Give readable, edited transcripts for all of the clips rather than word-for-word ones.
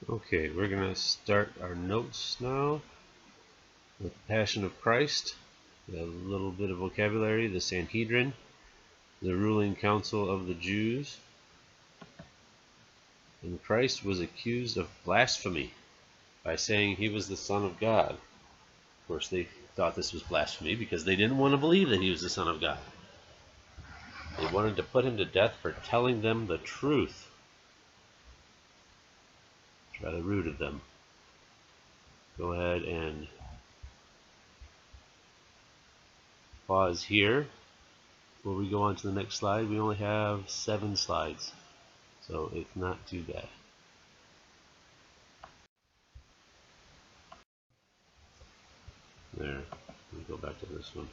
Okay, we're going to start our notes now with the Passion of Christ, a little bit of vocabulary, the Sanhedrin, the ruling council of the Jews, and Christ was accused of blasphemy by saying he was the Son of God. Of course, they thought this was blasphemy because they didn't want to believe that he was the Son of God. They wanted to put him to death for telling them the truth. It's rather rude of them. Go ahead and pause here. Before we go on to the next slide, we only have 7 slides, so it's not too bad. There, let me go back to this one.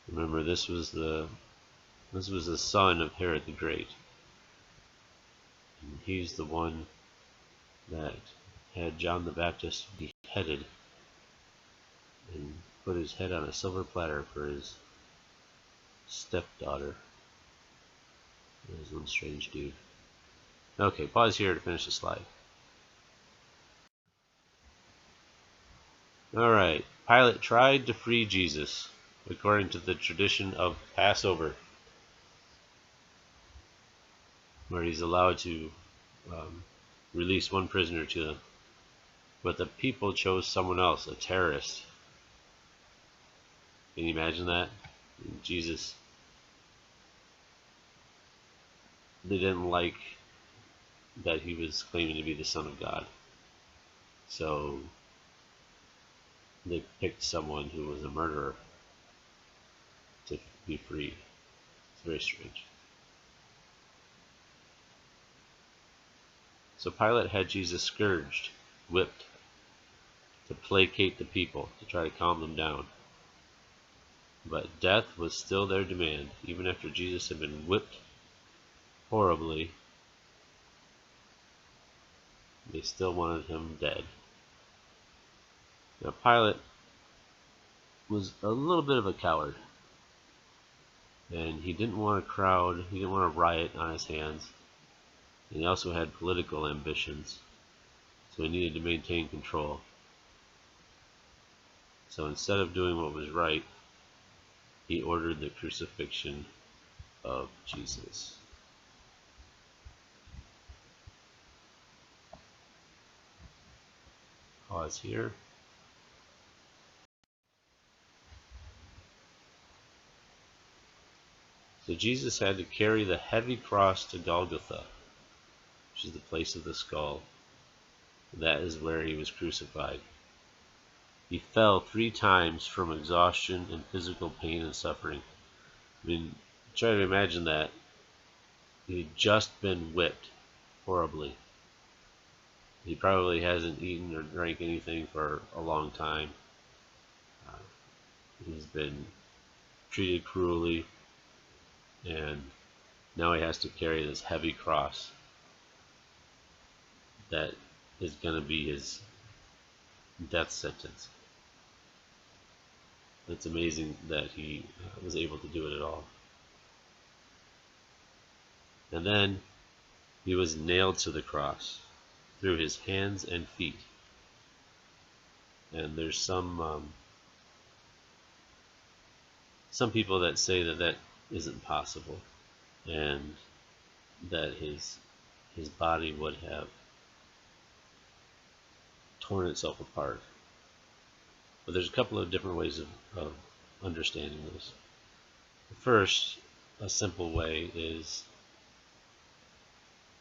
Remember, this was the son of Herod the Great. And he's the one that had John the Baptist beheaded and put his head on a silver platter for his stepdaughter. That was one strange dude. Okay, pause here to finish the slide. Alright, Pilate tried to free Jesus according to the tradition of Passover, where he's allowed to release one prisoner to them. But the people chose someone else, a terrorist. Can you imagine that? Jesus, they didn't like that he was claiming to be the Son of God. So they picked someone who was a murderer to be freed. It's very strange. So Pilate had Jesus scourged, whipped, to placate the people, to try to calm them down. But death was still their demand, even after Jesus had been whipped horribly. They still wanted him dead. Now Pilate was a little bit of a coward, and he didn't want a crowd, he didn't want a riot on his hands, and he also had political ambitions, so he needed to maintain control. So instead of doing what was right, he ordered the crucifixion of Jesus. Pause here. So Jesus had to carry the heavy cross to Golgotha, which is the place of the skull. That is where he was crucified. He fell 3 times from exhaustion and physical pain and suffering. I mean, try to imagine that. He'd just been whipped horribly. He probably hasn't eaten or drank anything for a long time. He's been treated cruelly, and now he has to carry this heavy cross that is going to be his death sentence. It's amazing that he was able to do it at all. And then he was nailed to the cross through his hands and feet. And there's some people that say that that isn't possible, and that his body would have torn itself apart. But there's a couple of different ways of understanding this. First, a simple way is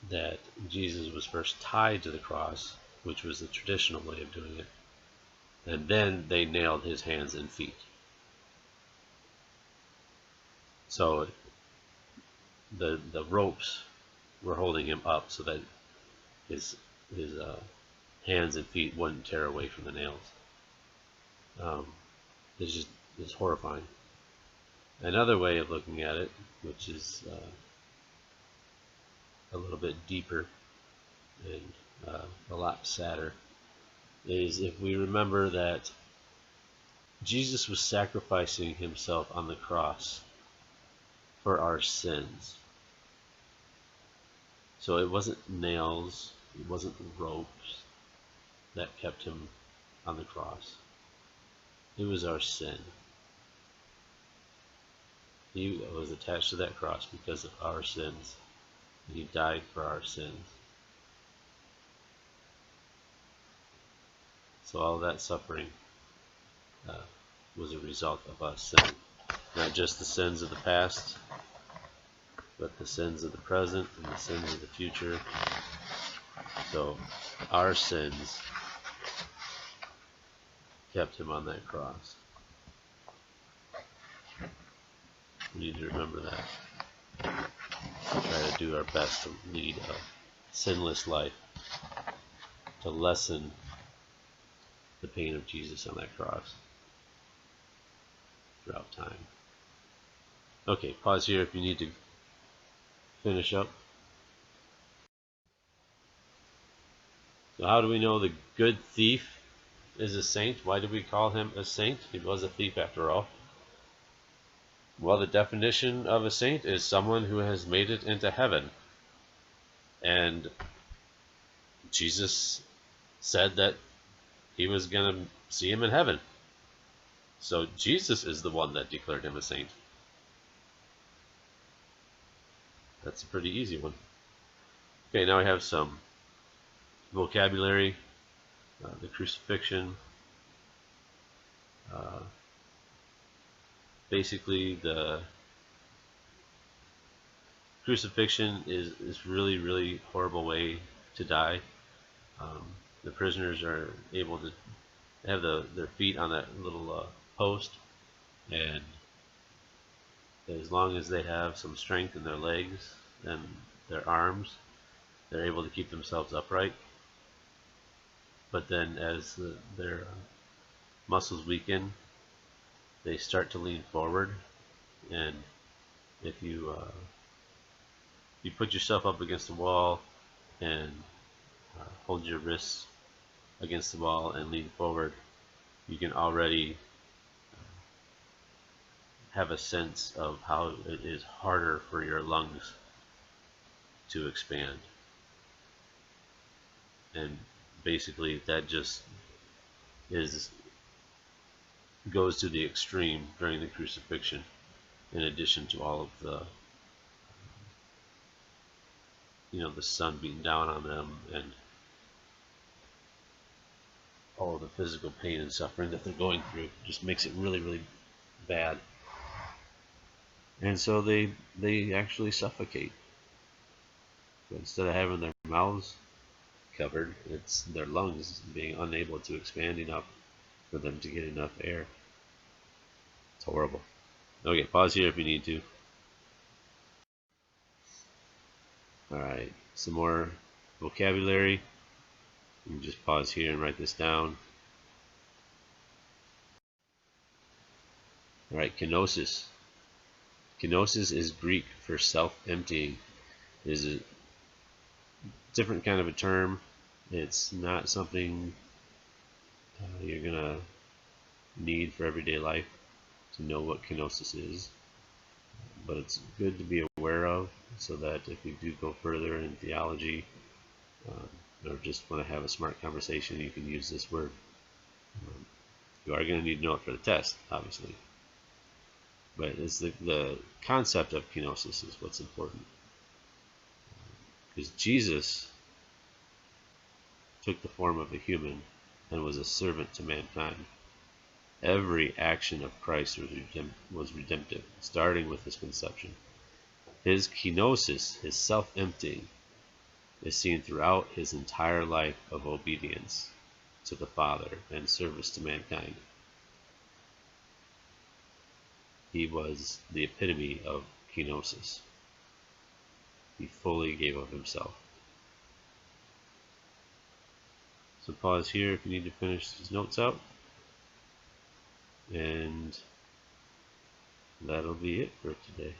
that Jesus was first tied to the cross, which was the traditional way of doing it, and then they nailed his hands and feet. So the ropes were holding him up so that his hands and feet wouldn't tear away from the nails. It's horrifying. Another way of looking at it, which is a little bit deeper and a lot sadder, is if we remember that Jesus was sacrificing himself on the cross for our sins. So it wasn't nails, it wasn't ropes that kept him on the cross. It was our sin. He was attached to that cross because of our sins. He died for our sins. So all that suffering was a result of us sinning. Not just the sins of the past, but the sins of the present and the sins of the future. So our sins kept him on that cross. We need to remember that. Try to do our best to lead a sinless life, to lessen the pain of Jesus on that cross throughout time. Okay, pause here if you need to finish up. So how do we know the good thief is a saint? Why do we call him a saint? He was a thief after all. Well, the definition of a saint is someone who has made it into heaven. And Jesus said that he was going to see him in heaven. So Jesus is the one that declared him a saint. That's a pretty easy one. Okay, now we have some vocabulary. The crucifixion. Basically, the crucifixion is really, really horrible way to die. The prisoners are able to have their feet on that little post, and as long as they have some strength in their legs and their arms, they're able to keep themselves upright. But then as their muscles weaken, they start to lean forward, and if you put yourself up against the wall and hold your wrists against the wall and lean forward, you can already have a sense of how it is harder for your lungs to expand. And basically that just goes to the extreme during the crucifixion, in addition to all of the the sun beating down on them and all of the physical pain and suffering that they're going through. Just makes it really, really bad. And so they actually suffocate. But instead of having their mouths covered, it's their lungs being unable to expand enough for them to get enough air. It's horrible. Okay, pause here if you need to. Alright, some more vocabulary. You can just pause here and write this down. Alright, kenosis. Kenosis is Greek for self-emptying. It is a different kind of a term. It's not something you're going to need for everyday life to know what kenosis is. But it's good to be aware of, so that if you do go further in theology or just want to have a smart conversation, you can use this word. You are going to need to know it for the test, obviously. But it's the concept of kenosis is what's important. Because Jesus took the form of a human and was a servant to mankind. Every action of Christ was redemptive, starting with his conception. His kenosis, his self-emptying, is seen throughout his entire life of obedience to the Father and service to mankind. He was the epitome of kenosis. He fully gave of himself. So pause here if you need to finish his notes out. And that'll be it for today.